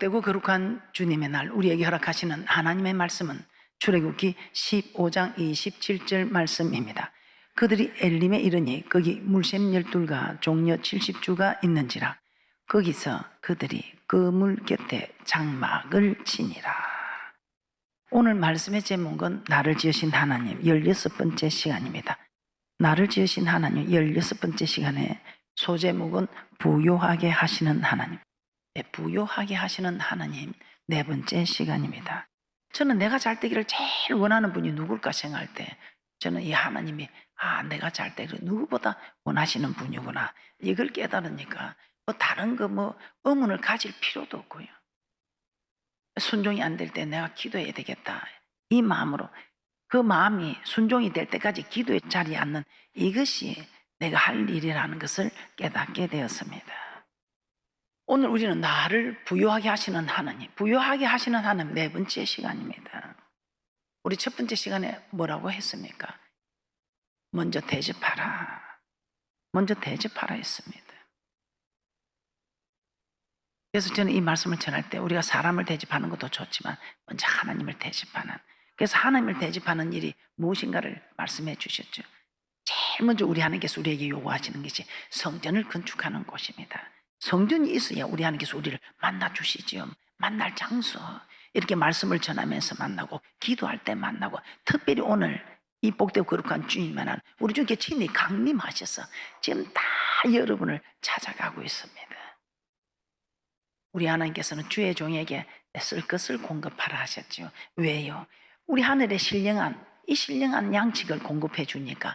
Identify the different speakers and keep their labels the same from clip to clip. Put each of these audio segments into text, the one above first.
Speaker 1: 복되고 거룩한 주님의 날 우리에게 허락하시는 하나님의 말씀은 출애굽기 15장 27절 말씀입니다. 그들이 엘림에 이르니 거기 물샘 12가 종려 70주가 있는지라 거기서 그들이 그 물 곁에 장막을 치니라. 오늘 말씀의 제목은 나를 지으신 하나님 16번째 시간입니다. 나를 지으신 하나님 16번째 시간에 소제목은 부요하게 하시는 하나님. 부요하게 하시는 하나님 4번째 시간입니다. 저는 내가 잘 되기를 제일 원하는 분이 누굴까 생각할 때 저는 이 하나님이 내가 잘 되기를 누구보다 원하시는 분이구나 이걸 깨달으니까 다른 의문을 가질 필요도 없고요. 순종이 안 될 때 내가 기도해야 되겠다 이 마음으로 그 마음이 순종이 될 때까지 기도의 자리에 앉는 이것이 내가 할 일이라는 것을 깨닫게 되었습니다. 오늘 우리는 나를 부요하게 하시는 하나님, 부요하게 하시는 하나님 4번째 시간입니다. 우리 첫 번째 시간에 뭐라고 했습니까? 먼저 대접하라. 먼저 대접하라 했습니다. 그래서 저는 이 말씀을 전할 때 우리가 사람을 대접하는 것도 좋지만 먼저 하나님을 대접하는, 그래서 하나님을 대접하는 일이 무엇인가를 말씀해 주셨죠. 제일 먼저 우리 하나님께서 우리에게 요구하시는 것이 성전을 건축하는 곳입니다. 성전이 있어야 우리 하나님께서 우리를 만나 주시죠. 만날 장소, 이렇게 말씀을 전하면서 만나고 기도할 때 만나고, 특별히 오늘 이 복되고 거룩한 주님만한 우리 중에 친히 강림하셔서 지금 다 여러분을 찾아가고 있습니다. 우리 하나님께서는 주의 종에게 쓸 것을 공급하라 하셨죠. 왜요? 우리 하늘에 이 신령한 양식을 공급해 주니까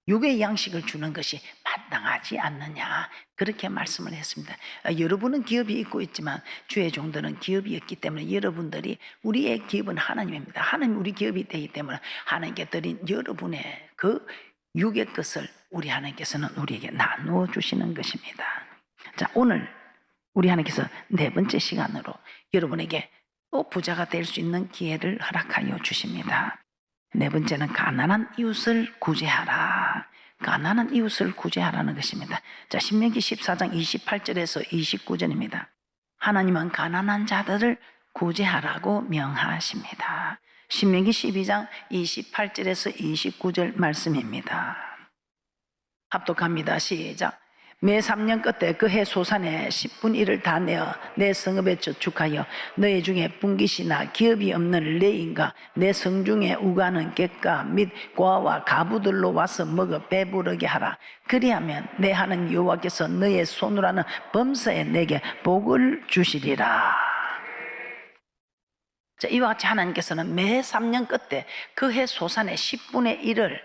Speaker 1: 육의 양식을 주는 것이 마땅하지 않느냐, 그렇게 말씀을 했습니다. 여러분은 기업이 있고 있지만 주의 종들은 기업이 없기 때문에 여러분들이, 우리의 기업은 하나님입니다. 하나님 우리 기업이 되기 때문에 하나님께 드린 여러분의 그 육의 것을 우리 하나님께서는 우리에게 나누어 주시는 것입니다. 자, 오늘 우리 하나님께서 4번째 시간으로 여러분에게 또 부자가 될 수 있는 기회를 허락하여 주십니다. 4번째는 가난한 이웃을 구제하라. 가난한 이웃을 구제하라는 것입니다. 자, 신명기 14장 28절에서 29절입니다. 하나님은 가난한 자들을 구제하라고 명하십니다. 신명기 12장 28절에서 29절 말씀입니다. 합독합니다. 시작. 매 3년 끝에 그 해 소산의 10분의 1을 다 내어 내 성읍에 저축하여 너희 중에 분깃이나 기업이 없는 레인과 내 성중에 우가는 객가 및 고아와 가부들로 와서 먹어 배부르게 하라. 그리하면 내 하나님 여호와께서 너의 손으로 하는 범사에 내게 복을 주시리라. 자, 이와 같이 하나님께서는 매 3년 끝에 그 해 소산의 10분의 1을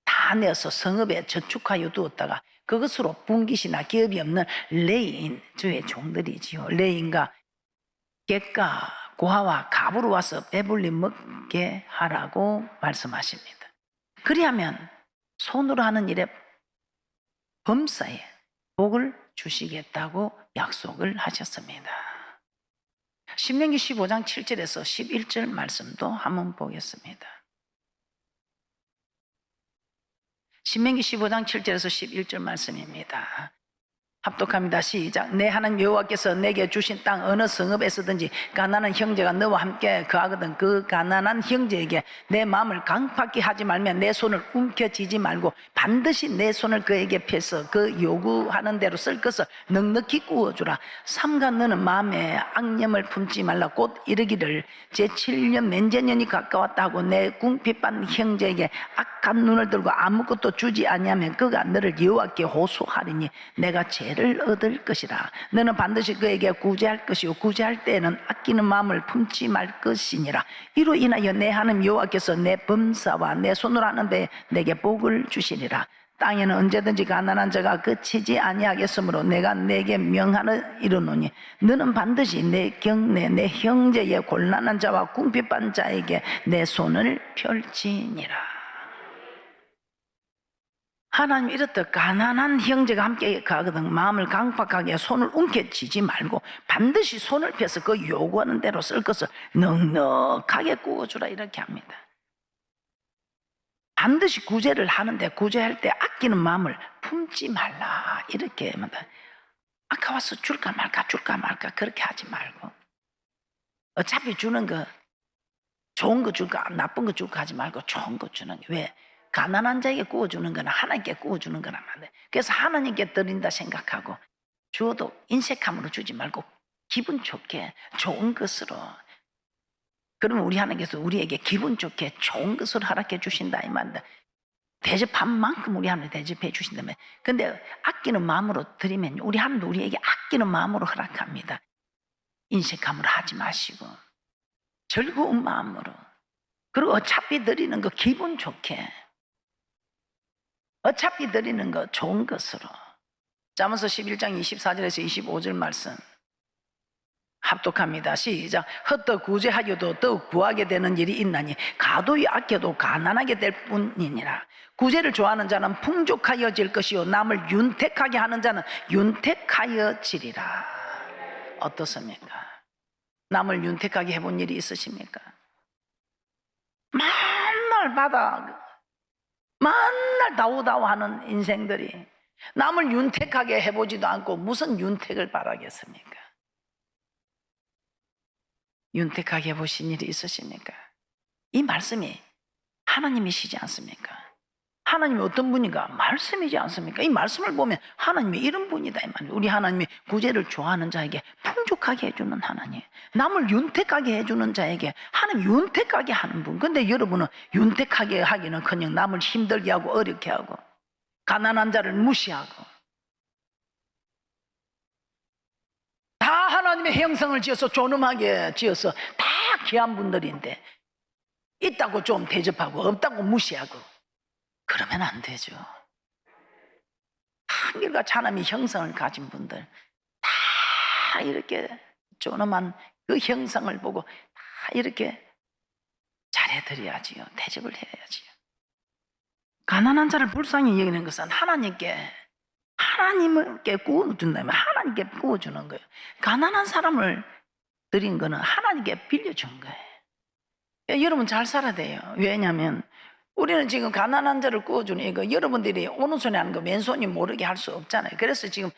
Speaker 1: 다 내어서 성읍에 저축하여 두었다가 그것으로 분깃이나 기업이 없는 레인, 주의 종들이지요. 레인과 객가, 고아와 가부로 와서 배불리 먹게 하라고 말씀하십니다. 그리하면 손으로 하는 일에 범사에 복을 주시겠다고 약속을 하셨습니다. 신명기 15장 7절에서 11절 말씀도 한번 보겠습니다. 신명기 15장 7절에서 11절 말씀입니다. 합독합니다. 시작. 내 하나님 여호와께서 내게 주신 땅 어느 성읍에서든지 가난한 형제가 너와 함께 거하거든 그 가난한 형제에게 내 마음을 강팍히 하지 말며 내 손을 움켜쥐지 말고 반드시 내 손을 그에게 펴서 그 요구하는 대로 쓸 것을 넉넉히 구워주라. 삼가 너는 마음에 악념을 품지 말라. 곧 이르기를 제7년 면제년이 가까웠다고 내 궁핍한 형제에게 악한 눈을 들고 아무것도 주지 아니하면 그가 너를 여호와께 호소하리니 내가 죄를 얻을 것이라. 너는 반드시 그에게 구제할 것이요 구제할 때에는 아끼는 마음을 품지 말 것이니라. 이로 인하여 내 하나님 여호와께서 내 범사와 내 손으로 하는 데 내게 복을 주시리라. 땅에는 언제든지 가난한 자가 그치지 아니하겠으므로 내가 내게 명하는 이르노니 너는 반드시 내 경내 내 형제의 곤란한 자와 궁핍한 자에게 내 손을 펼치니라. 하나님 이렇듯 가난한 형제가 함께 가거든 마음을 강팍하게 손을 움켜쥐지 말고 반드시 손을 펴서 그 요구하는 대로 쓸 것을 넉넉하게 구워주라 이렇게 합니다. 반드시 구제를 하는데 구제할 때 아끼는 마음을 품지 말라 이렇게 합니다. 아까 와서 줄까 말까 그렇게 하지 말고 어차피 주는 거 좋은 거 줄까 나쁜 거 줄까 하지 말고 좋은 거 주는 게. 왜? 가난한 자에게 구워주는 거는 하나님께 구워주는 거란 말이에요. 그래서 하나님께 드린다 생각하고 주어도 인색함으로 주지 말고 기분 좋게 좋은 것으로. 그러면 우리 하나님께서 우리에게 기분 좋게 좋은 것으로 허락해 주신다 이 말입니다. 대접한 만큼 우리 하나님 대접해 주신다면. 근데 아끼는 마음으로 드리면 우리 하나님도 우리에게 아끼는 마음으로 허락합니다. 인색함으로 하지 마시고 즐거운 마음으로. 그리고 어차피 드리는 거 기분 좋게, 어차피 드리는 거 좋은 것으로. 잠언서 11장 24절에서 25절 말씀 합독합니다. 시작. 헛되이 구제하여도 더욱 구하게 되는 일이 있나니 가도히 아껴도 가난하게 될 뿐이니라. 구제를 좋아하는 자는 풍족하여질 것이요 남을 윤택하게 하는 자는 윤택하여지리라. 어떻습니까? 남을 윤택하게 해본 일이 있으십니까? 맨날 받아, 맨날 다우다우하는 인생들이 남을 윤택하게 해보지도 않고 무슨 윤택을 바라겠습니까? 윤택하게 해보신 일이 있으십니까? 이 말씀이 하나님이시지 않습니까? 하나님이 어떤 분인가? 말씀이지 않습니까? 이 말씀을 보면 하나님이 이런 분이다 이 말이에요. 우리 하나님이 구제를 좋아하는 자에게 풍족하게 해주는 하나님, 남을 윤택하게 해주는 자에게 하나님 윤택하게 하는 분. 근데 여러분은 윤택하게 하기는커녕 남을 힘들게 하고 어렵게 하고 가난한 자를 무시하고 다 하나님의 형상을 지어서 존엄하게 지어서 다 귀한 분들인데 있다고 좀 대접하고 없다고 무시하고 그러면 안 되죠. 한결같이 하나님의 형상을 가진 분들 다 이렇게 존엄한 그 형상을 보고 다 이렇게 잘해드려야지요. 대접을 해야지요. 가난한 자를 불쌍히 여기는 것은 하나님께 구워준다면 하나님께 구워주는 거예요. 가난한 사람을 드린 거는 하나님께 빌려준 거예요. 여러분 잘 살아야 돼요. 왜냐하면 우리는 지금 가난한 자를 구워주는 이거 여러분들이 오른손에 하는 거 왼손이 모르게 할 수 없잖아요. 그래서 지금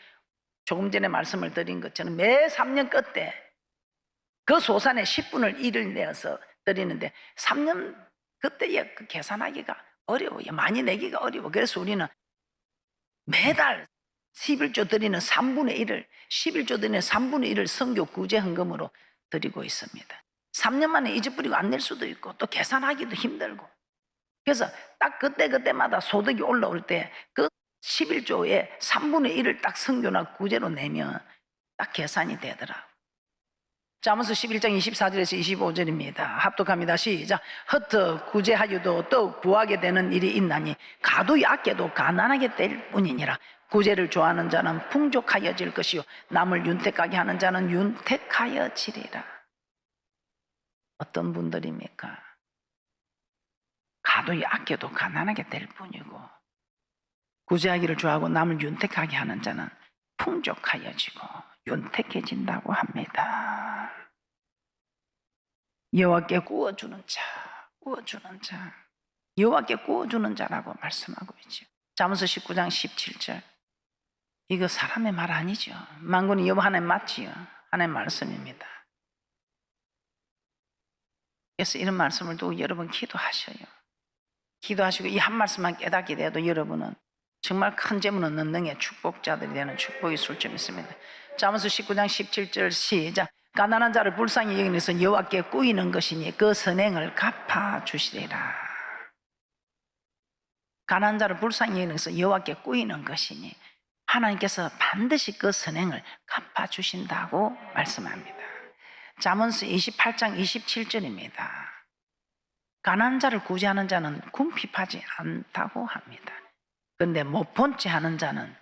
Speaker 1: 조금 전에 말씀을 드린 것처럼 매 3년 끝에 그 소산의 10분의 1을 내어서 드리는데 3년 그때에 그 계산하기가 어려워요. 많이 내기가 어려워. 그래서 우리는 매달 11조 드리는 3분의 1을 11조 드리는 3분의 1을 선교 구제 헌금으로 드리고 있습니다. 3년 만에 잊어버리고 안 낼 수도 있고 또 계산하기도 힘들고. 그래서 딱 그때마다 소득이 올라올 때 그 11조의 3분의 1을 딱 선교나 구제로 내면 딱 계산이 되더라고요. 잠언서 11장 24절에서 25절입니다. 합독합니다. 시작. 헛되이 구제하여도 더욱 구하게 되는 일이 있나니 가도히 아껴도 가난하게 될 뿐이니라. 구제를 좋아하는 자는 풍족하여질 것이요 남을 윤택하게 하는 자는 윤택하여지리라. 어떤 분들입니까? 가도히 아껴도 가난하게 될 뿐이고 구제하기를 좋아하고 남을 윤택하게 하는 자는 풍족하여지고 윤택해진다고 합니다. 여호와께 구워주는 자, 구워주는 자, 여호와께 구워주는 자라고 말씀하고 있죠. 잠언서 19장 17절. 이거 사람의 말 아니죠. 만군의 여호와 하나님 맞지요. 하나님의 말씀입니다. 그래서 이런 말씀을 두고 여러분 기도하셔요. 기도하시고 이 한 말씀만 깨닫게 돼도 여러분은 정말 큰 재물 얻는 능의 축복자들이 되는 축복이 있을 줄 믿습니다. 잠언서 19장 17절 시작. 가난한 자를 불쌍히 여기는 것은 여호와께 꾸이는 것이니 그 선행을 갚아주시리라. 가난한 자를 불쌍히 여기는 것은 여호와께 꾸이는 것이니 하나님께서 반드시 그 선행을 갚아주신다고 말씀합니다. 잠언서 28장 27절입니다. 가난한 자를 구제하는 자는 궁핍하지 않다고 합니다. 그런데 못 본 채 하는 자는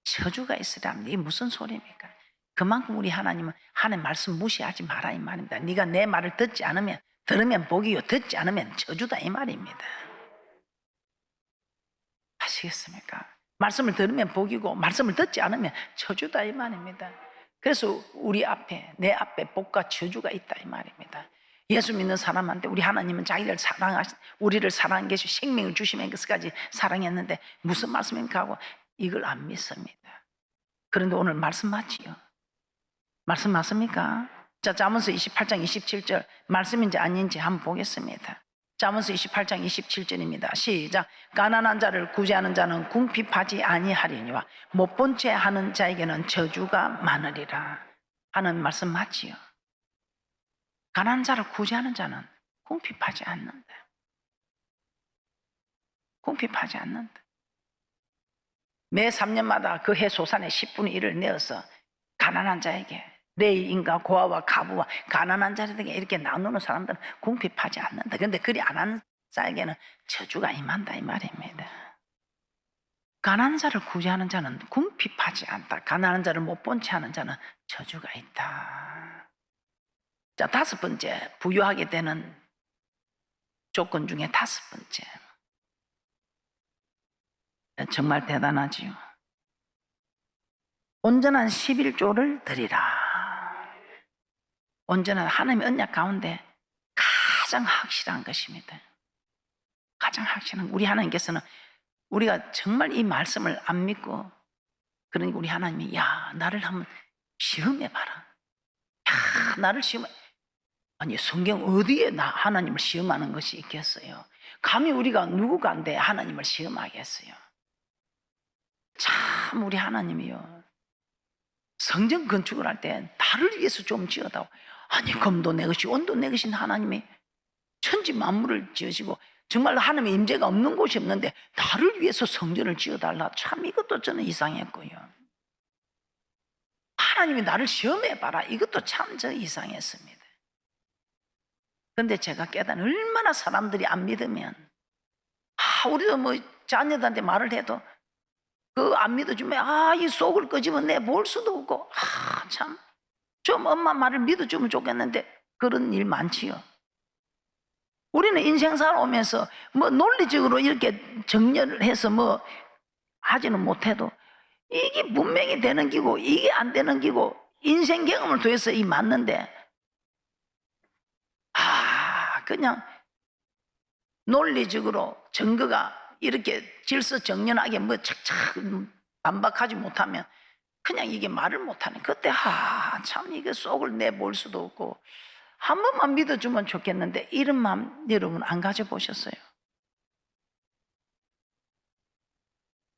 Speaker 1: 저주가 있으라 합니다. 이게 무슨 소리입니까? 그만큼 우리 하나님은 하나님 말씀 무시하지 마라 이 말입니다. 네가 내 말을 듣지 않으면 들으면 복이요 듣지 않으면 저주다 이 말입니다. 아시겠습니까? 말씀을 들으면 복이고 말씀을 듣지 않으면 저주다 이 말입니다. 그래서 우리 앞에 내 앞에 복과 저주가 있다 이 말입니다. 예수 믿는 사람한테 우리 하나님은 우리를 사랑한 것이 생명을 주시면서까지 사랑했는데 무슨 말씀입니까 하고 이걸 안 믿습니다. 그런데 오늘 말씀 맞지요? 말씀 맞습니까? 자, 잠언서 28장 27절 말씀인지 아닌지 한번 보겠습니다. 잠언서 28장 27절입니다. 시작. 가난한 자를 구제하는 자는 궁핍하지 아니하리니와 못 본 채 하는 자에게는 저주가 많으리라 하는 말씀 맞지요? 가난한 자를 구제하는 자는 궁핍하지 않는다. 궁핍하지 않는다. 매 3년마다 그 해 소산의 10분의 1을 내어서 가난한 자에게, 레위인과 고아와 가부와 가난한 자들에게 이렇게 나누는 사람들은 궁핍하지 않는다. 그런데 그리 안 하는 자에게는 저주가 임한다 이 말입니다. 가난한 자를 구제하는 자는 궁핍하지 않다. 가난한 자를 못 본 채 하는 자는 저주가 있다. 자, 5번째, 부유하게 되는 조건 중에 5번째. 정말 대단하지요. 온전한 11조를 드리라. 온전한 하나님의 언약 가운데 가장 확실한 것입니다. 가장 확실한, 우리 하나님께서는 우리가 정말 이 말씀을 안 믿고, 그러니까 우리 하나님이 야, 나를 한번 시험해봐라. 야, 나를 시험해. 아니, 성경 어디에 하나님을 시험하는 것이 있겠어요? 감히 우리가 누구간데 하나님을 시험하겠어요? 참 우리 하나님이요, 성전 건축을 할 때 나를 위해서 좀 지어다오. 아니, 금도 내 것이 온도 내 것인 하나님이 천지 만물을 지으시고 정말 하나님의 임재가 없는 곳이 없는데 나를 위해서 성전을 지어달라. 참 이것도 저는 이상했고요. 하나님이 나를 시험해봐라. 이것도 참 저 이상했습니다. 그런데 제가 깨달은, 얼마나 사람들이 안 믿으면, 우리도 뭐 자녀들한테 말을 해도 그 안 믿어주면 이 속을 끄집어내 볼 수도 없고, 참 좀 엄마 말을 믿어주면 좋겠는데 그런 일 많지요. 우리는 인생 살아오면서 뭐 논리적으로 이렇게 정렬을 해서 뭐 하지는 못해도 이게 분명히 되는 기고 이게 안 되는 기고 인생 경험을 통해서 이 맞는데, 그냥 논리적으로 증거가 이렇게 질서정연하게 뭐 착착 반박하지 못하면 그냥 이게 말을 못하네. 그때 참 이게 속을 내볼 수도 없고, 한 번만 믿어주면 좋겠는데 이런 마음 여러분 안 가져보셨어요?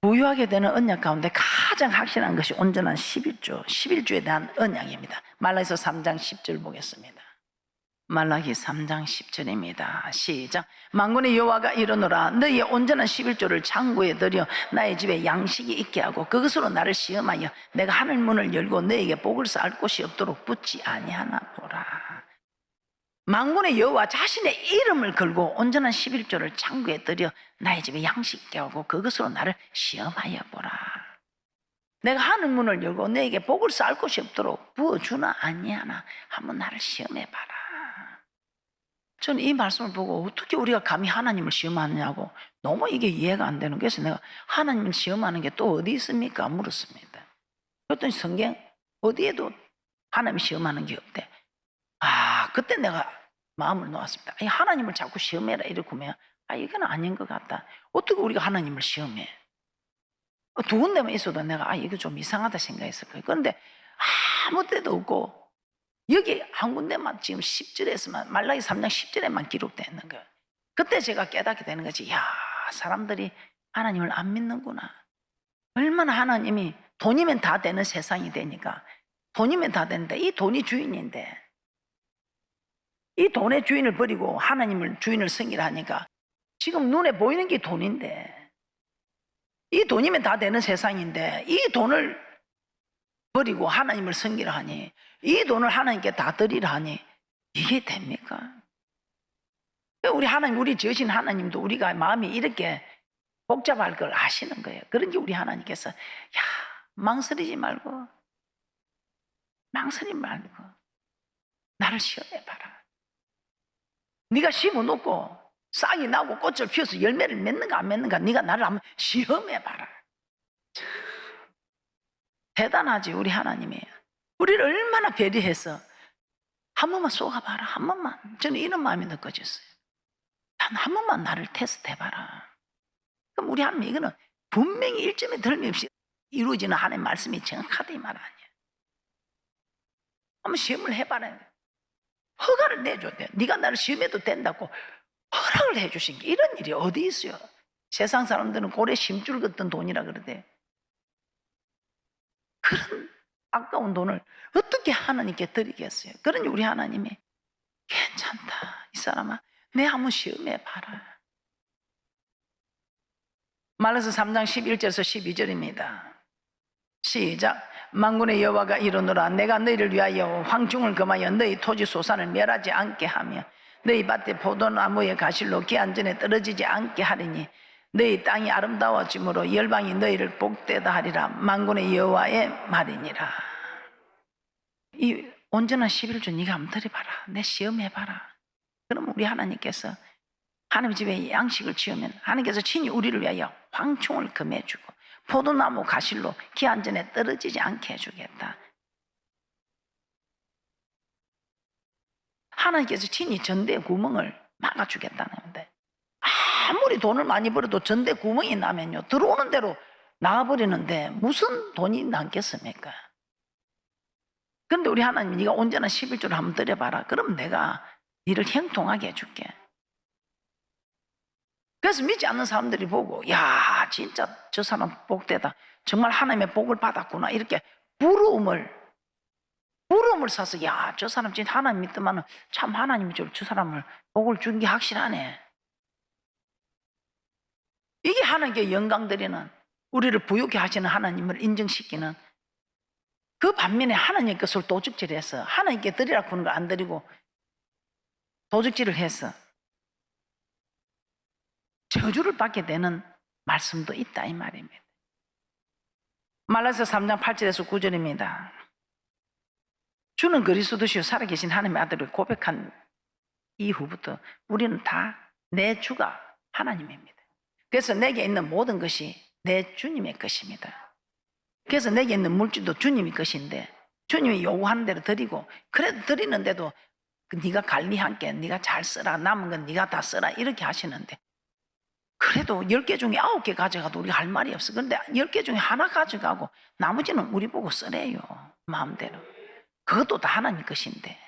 Speaker 1: 부유하게 되는 언약 가운데 가장 확실한 것이 온전한 11조에 대한 언약입니다. 말라기서 3장 10절 보겠습니다. 말라기 3장 10절입니다. 시작. 만군의 여호와가 이르노라, 너희의 온전한 11조를 창고에 들여 나의 집에 양식이 있게 하고 그것으로 나를 시험하여 내가 하늘 문을 열고 너희에게 복을 쌓을 곳이 없도록 붙지 아니하나 보라. 만군의 여호와 자신의 이름을 걸고 온전한 11조를 창고에 들여 나의 집에 양식 있게 하고 그것으로 나를 시험하여 보라. 내가 하늘 문을 열고 너에게 복을 쌓을 곳이 없도록 부어주나 아니하나 한번 나를 시험해봐라. 저는 이 말씀을 보고 어떻게 우리가 감히 하나님을 시험하느냐고 너무 이게 이해가 안 되는, 그래서 내가 하나님을 시험하는 게 또 어디 있습니까? 물었습니다. 그랬더니 성경 어디에도 하나님을 시험하는 게 없대. 그때 내가 마음을 놓았습니다. 하나님을 자꾸 시험해라 이렇게 하면 이건 아닌 것 같다. 어떻게 우리가 하나님을 시험해? 두 군데만 있어도 내가 이거 좀 이상하다 생각했을 거예요. 그런데 아무 데도 없고 여기 한 군데만 지금 10절에서만, 말라기 3장 10절에만 기록되어 있는 거예요. 그때 제가 깨닫게 되는 거지. 사람들이 하나님을 안 믿는구나. 얼마나 하나님이 돈이면 다 되는 세상이 되니까, 돈이면 다 되는데 이 돈이 주인인데 이 돈의 주인을 버리고 하나님을 주인을 섬기라 하니까 지금 눈에 보이는 게 돈인데, 이 돈이면 다 되는 세상인데 이 돈을 버리고 하나님을 섬기라 하니, 이 돈을 하나님께 다 드리라 하니 이게 됩니까? 우리 하나님, 우리 지으신 하나님도 우리가 마음이 이렇게 복잡할 걸 아시는 거예요. 그러니 우리 하나님께서 망설이지 말고 나를 시험해봐라. 네가 심어놓고 싹이 나고 꽃을 피워서 열매를 맺는가 안 맺는가 네가 나를 한번 시험해봐라. 대단하지 우리 하나님이. 우리를 얼마나 배려해서 한 번만 쏘아봐라. 한 번만. 저는 이런 마음이 느껴졌어요. 단 한 번만 나를 테스트해봐라. 그럼 우리 하나님, 이거는 분명히 일점에 덜림없이 이루어지는 하나님의 말씀이 정확하다 이 말 아니에요. 한번 시험을 해봐라. 허가를 내줘야 돼. 네가 나를 시험해도 된다고 허락을 해주신 게 이런 일이 어디 있어요? 세상 사람들은 고래 심줄 긋던 돈이라 그러대. 그런 아까운 돈을 어떻게 하나님께 드리겠어요? 그러니 우리 하나님이 괜찮다 이 사람아, 내 한번 시험해봐라. 말라서 3장 11절에서 12절입니다 시작. 만군의 여호와가 이르노라. 내가 너희를 위하여 황충을 금하여 너희 토지 소산을 멸하지 않게 하며 너희 밭에 포도나무의 가실로 기한전에 떨어지지 않게 하리니 너희 땅이 아름다워짐으로 열방이 너희를 복되다 하리라. 만군의 여호와의 말이니라. 이 온전한 11조 네가 한번 드려봐라. 내 시험해봐라. 그러면 우리 하나님께서 하나님 집에 양식을 지으면 하나님께서 친히 우리를 위하여 황충을 금해주고 포도나무 가실로 기한전에 떨어지지 않게 해주겠다. 하나님께서 친히 전대 구멍을 막아주겠다는 건데, 아무리 돈을 많이 벌어도 전대 구멍이 나면요 들어오는 대로 나가버리는데 무슨 돈이 남겠습니까? 그런데 우리 하나님, 네가 온전한 11조를 한번 드려봐라. 그럼 내가 너를 형통하게 해줄게. 그래서 믿지 않는 사람들이 보고, 야 진짜 저 사람 복되다, 정말 하나님의 복을 받았구나, 이렇게 부러움을 사서, 야 저 사람 진짜 하나님 믿더만 참 하나님이 저 사람을 복을 준 게 확실하네. 이게 하나님께 영광 드리는, 우리를 부유케 하시는 하나님을 인정시키는. 그 반면에 하나님의 것을 도적질해서 하나님께 드리라고 하는 걸 안 드리고 도적질을 해서 저주를 받게 되는 말씀도 있다 이 말입니다. 말라서 3장 8절에서 9절입니다. 주는 그리스도시요 살아계신 하나님의 아들을 고백한 이후부터 우리는 다 내 주가 하나님입니다. 그래서 내게 있는 모든 것이 내 주님의 것입니다. 그래서 내게 있는 물질도 주님의 것인데 주님이 요구하는 대로 드리고, 그래도 드리는데도 네가 관리할게, 네가 잘 써라, 남은 건 네가 다 써라 이렇게 하시는데, 그래도 10개 중에 9개 가져가도 우리가 할 말이 없어. 그런데 10개 중에 하나 가져가고 나머지는 우리 보고 쓰래요, 마음대로. 그것도 다 하나님 것인데.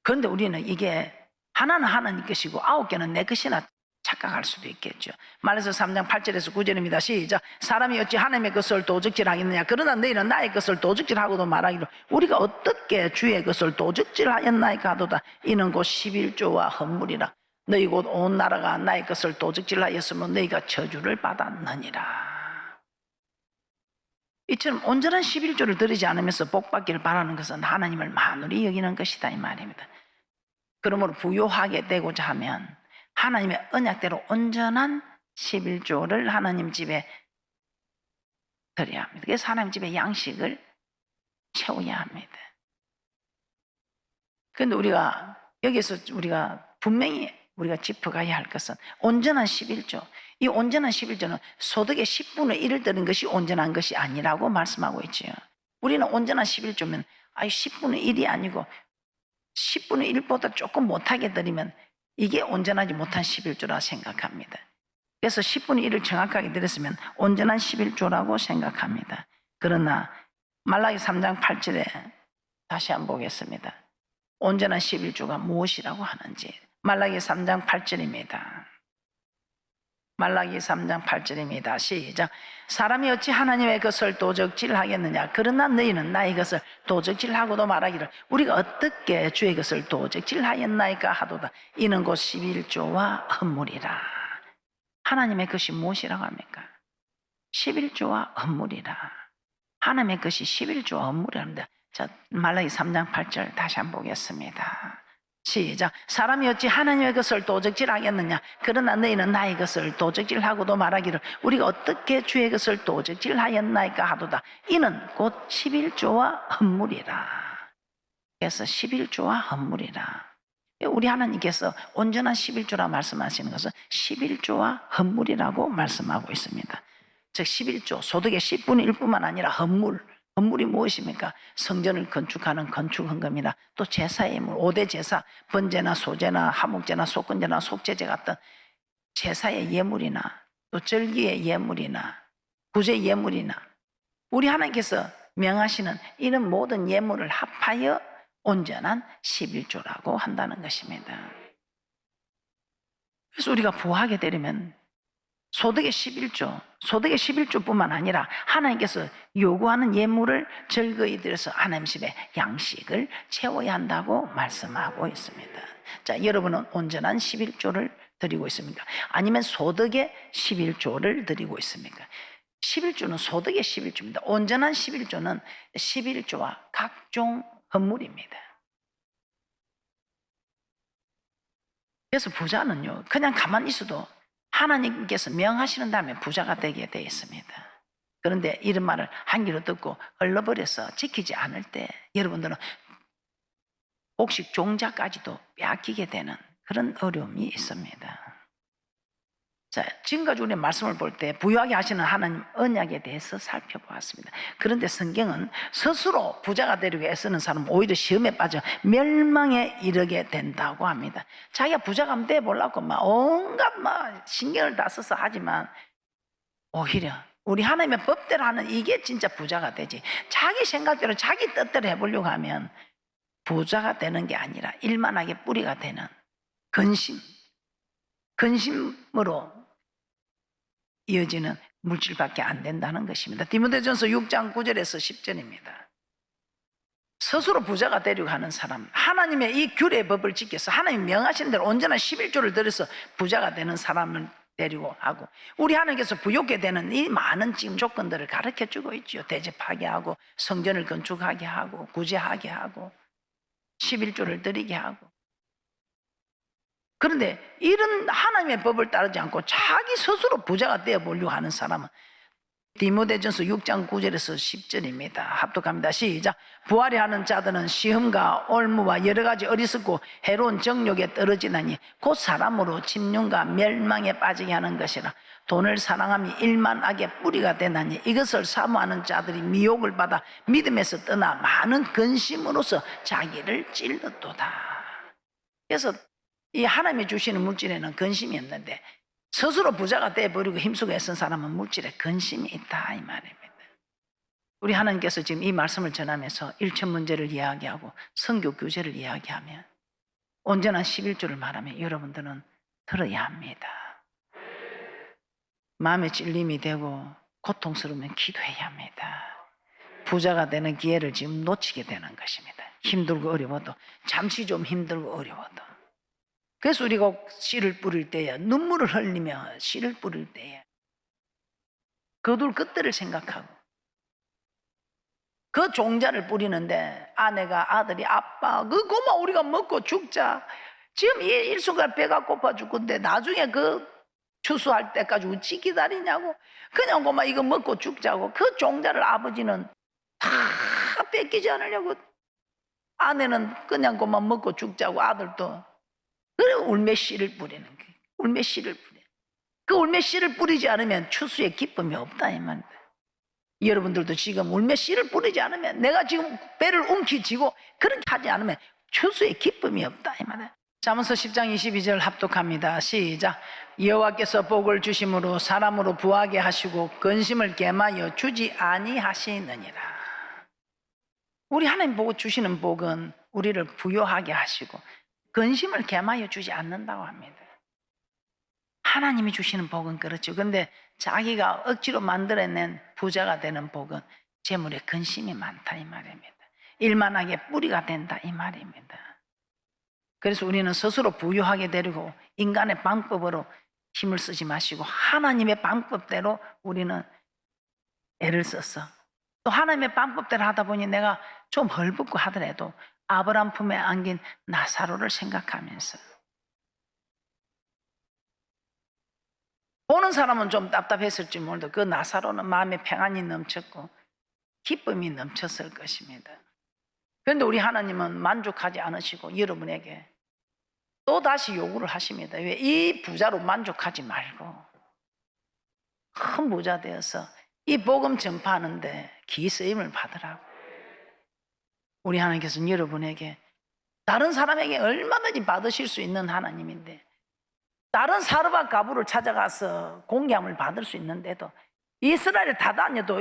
Speaker 1: 그런데 우리는 이게 하나는 하나님 것이고 9개는 내 것이나 착각할 수도 있겠죠. 말라서 3장 8절에서 9절입니다 시작. 사람이 어찌 하나님의 것을 도적질하겠느냐. 그러나 너희는 나의 것을 도적질하고도 말하기를 우리가 어떻게 주의 것을 도적질하였나이까 하도다. 이는 곧 11조와 헌물이라. 너희 곧 온 나라가 나의 것을 도적질하였으면 너희가 저주를 받았느니라. 이처럼 온전한 11조를 드리지 않으면서 복받기를 바라는 것은 하나님을 만으로 여기는 것이다 이 말입니다. 그러므로 부요하게 되고자 하면 하나님의 언약대로 온전한 11조를 하나님 집에 드려야 합니다. 그래서 하나님 집에 양식을 채워야 합니다. 그런데 우리가 여기서 우리가 분명히 우리가 짚어가야 할 것은 온전한 11조. 이 온전한 11조는 소득의 10분의 1을 드는 것이 온전한 것이 아니라고 말씀하고 있지요. 우리는 온전한 11조면 10분의 1이 아니고 10분의 1보다 조금 못하게 드리면 이게 온전하지 못한 11조라 생각합니다. 그래서 10분의 1을 정확하게 드렸으면 온전한 11조라고 생각합니다. 그러나 말라기 3장 8절에 다시 한번 보겠습니다. 온전한 11조가 무엇이라고 하는지. 말라기 3장 8절입니다. 말라기 3장 8절입니다. 시작. 사람이 어찌 하나님의 것을 도적질하겠느냐. 그러나 너희는 나의 것을 도적질하고도 말하기를 우리가 어떻게 주의 것을 도적질하였나이까 하도다. 이는 곧 11조와 헌물이라. 하나님의 것이 무엇이라고 합니까? 11조와 헌물이라. 하나님의 것이 11조와 헌물이랍니다. 자, 말라기 3장 8절 다시 한번 보겠습니다. 시작. 사람이 어찌 하나님의 것을 도적질하겠느냐. 그러나 너희는 나의 것을 도적질하고도 말하기를 우리가 어떻게 주의 것을 도적질하였나이까 하도다. 이는 곧 11조와 헌물이라. 그래서 11조와 헌물이라. 우리 하나님께서 온전한 11조라 말씀하시는 것은 11조와 헌물이라고 말씀하고 있습니다. 즉 11조, 소득의 10분의 1뿐만 아니라 헌물. 헌물이 무엇입니까? 성전을 건축하는 건축헌금이나 또 제사의 예물, 5대 제사, 번제나 소제나 하목제나 속건제나 속제제 같은 제사의 예물이나 또 절기의 예물이나 구제 예물이나 우리 하나님께서 명하시는 이런 모든 예물을 합하여 온전한 11조라고 한다는 것입니다. 그래서 우리가 부하게 되려면 소득의 11조뿐만 아니라 하나님께서 요구하는 예물을 즐거이 들여서 하나님 집에 양식을 채워야 한다고 말씀하고 있습니다. 자, 여러분은 온전한 11조를 드리고 있습니까? 아니면 소득의 11조를 드리고 있습니까? 11조는 소득의 11조입니다. 온전한 11조는 11조와 각종 헌물입니다. 그래서 부자는요, 그냥 가만히 있어도 하나님께서 명하시는 다음에 부자가 되게 되어 있습니다. 그런데 이런 말을 한 귀로 듣고 흘러버려서 지키지 않을 때 여러분들은 복식 종자까지도 빼앗기게 되는 그런 어려움이 있습니다. 자, 지금까지 우리 말씀을 볼 때 부유하게 하시는 하나님 언약에 대해서 살펴보았습니다. 그런데 성경은 스스로 부자가 되려고 애쓰는 사람은 오히려 시험에 빠져 멸망에 이르게 된다고 합니다. 자기가 부자가 한번 돼보려고 온갖 신경을 다 써서 하지만 오히려 우리 하나님의 법대로 하는 이게 진짜 부자가 되지, 자기 생각대로 자기 뜻대로 해보려고 하면 부자가 되는 게 아니라 일만하게 뿌리가 되는 근심으로 이어지는 물질밖에 안 된다는 것입니다. 디모데전서 6장 9절에서 10절입니다. 스스로 부자가 되려고 하는 사람, 하나님의 이 규례의 법을 지켜서 하나님 명하신 대로 온전한 11조를 들여서 부자가 되는 사람을 데리고 하고, 우리 하나님께서 부욕게 되는 이 많은 지금 조건들을 가르쳐 주고 있죠. 대접하게 하고, 성전을 건축하게 하고, 구제하게 하고, 11조를 드리게 하고. 그런데 이런 하나님의 법을 따르지 않고 자기 스스로 부자가 되어보려고 하는 사람은 디모데전서 6장 9절에서 10절입니다. 합독합니다. 시작. 부활이 하는 자들은 시험과 올무와 여러 가지 어리석고 해로운 정욕에 떨어지나니 곧 사람으로 침륜과 멸망에 빠지게 하는 것이라. 돈을 사랑함이 일만 악의 뿌리가 되나니 이것을 사모하는 자들이 미혹을 받아 믿음에서 떠나 많은 근심으로서 자기를 찔렀도다. 그래서 이 하나님이 주시는 물질에는 근심이 없는데 스스로 부자가 되어버리고 힘쓰고 애쓴 사람은 물질에 근심이 있다 이 말입니다. 우리 하나님께서 지금 이 말씀을 전하면서 일천문제를 이야기하고 성교 규제를 이야기하면 온전한 11조를 말하면 여러분들은 들어야 합니다. 마음에 찔림이 되고 고통스러우면 기도해야 합니다. 부자가 되는 기회를 지금 놓치게 되는 것입니다. 힘들고 어려워도, 잠시 좀 힘들고 어려워도. 그래서 우리가 씨를 뿌릴 때에, 눈물을 흘리며 씨를 뿌릴 때에 거둘 끝들을 생각하고, 그 종자를 뿌리는데 아내가 아들이 아빠 그 고마 우리가 먹고 죽자, 지금 이 일순간 배가 고파 죽건데 나중에 그 추수할 때까지 어찌 기다리냐고, 그냥 고마 이거 먹고 죽자고. 그 종자를 아버지는 다 뺏기지 않으려고, 아내는 그냥 고마 먹고 죽자고, 아들도 그래 울매씨를 뿌리는 거예요. 울매씨를 뿌려. 그 울매씨를 뿌리지 않으면 추수의 기쁨이 없다 이 말입니다. 여러분들도 지금 울매씨를 뿌리지 않으면, 내가 지금 배를 움켜쥐고 그렇게 하지 않으면 추수의 기쁨이 없다 이 말이에요. 잠언서 10장 22절 합독합니다. 시작. 여호와께서 복을 주심으로 사람으로 부하게 하시고 근심을 gem하여 주지 아니하시느니라. 우리 하나님 보고 주시는 복은 우리를 부요하게 하시고 근심을 gem하여 주지 않는다고 합니다. 하나님이 주시는 복은 그렇죠. 근데 자기가 억지로 만들어낸 부자가 되는 복은 재물에 근심이 많다 이 말입니다. 일만하게 뿌리가 된다 이 말입니다. 그래서 우리는 스스로 부유하게 되려고 인간의 방법으로 힘을 쓰지 마시고 하나님의 방법대로 우리는 애를 써서, 또 하나님의 방법대로 하다 보니 내가 좀 헐벗고 하더라도 아브라함 품에 안긴 나사로를 생각하면서, 보는 사람은 좀 답답했을지 몰라도 그 나사로는 마음에 평안이 넘쳤고 기쁨이 넘쳤을 것입니다. 그런데 우리 하나님은 만족하지 않으시고 여러분에게 또 다시 요구를 하십니다. 왜? 이 부자로 만족하지 말고 큰 부자 되어서 이 복음 전파하는데 기쓰임을 받으라고. 우리 하나님께서는 여러분에게, 다른 사람에게 얼마든지 받으실 수 있는 하나님인데, 다른 사르밧 가부를 찾아가서 공개함을 받을 수 있는데도, 이스라엘을 다 다녀도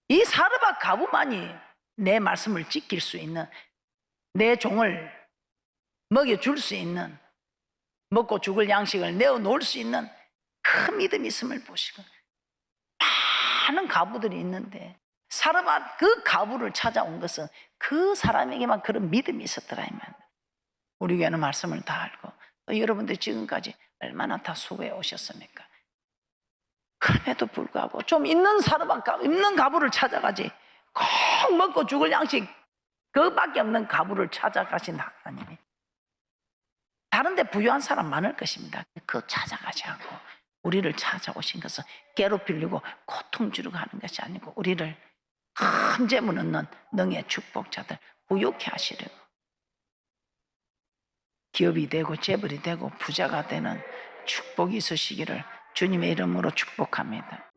Speaker 1: 이 사르밧 가부만이 내 말씀을 지킬 수 있는 내 종을 먹여줄 수 있는, 먹고 죽을 양식을 내어놓을 수 있는 큰 믿음이 있음을 보시고, 많은 가부들이 있는데 사르밧 그 가부를 찾아온 것은 그 사람에게만 그런 믿음이 있었더라 이 말. 우리 교회는 말씀을 다 알고 또 여러분들 지금까지 얼마나 다 수고해 오셨습니까? 그럼에도 불구하고 좀 있는 사르밧 있는 가부를 찾아가지, 꼭 먹고 죽을 양식 그밖에 없는 가부를 찾아가신 하나님이, 다른 데 부유한 사람 많을 것입니다. 그거 찾아가지 않고 우리를 찾아오신 것은 괴롭히려고 고통 주려고 하는 것이 아니고 우리를 큰 재물 얻는 능의 축복자들 부유케 하시려고, 기업이 되고 재벌이 되고 부자가 되는 축복이 있으시기를 주님의 이름으로 축복합니다.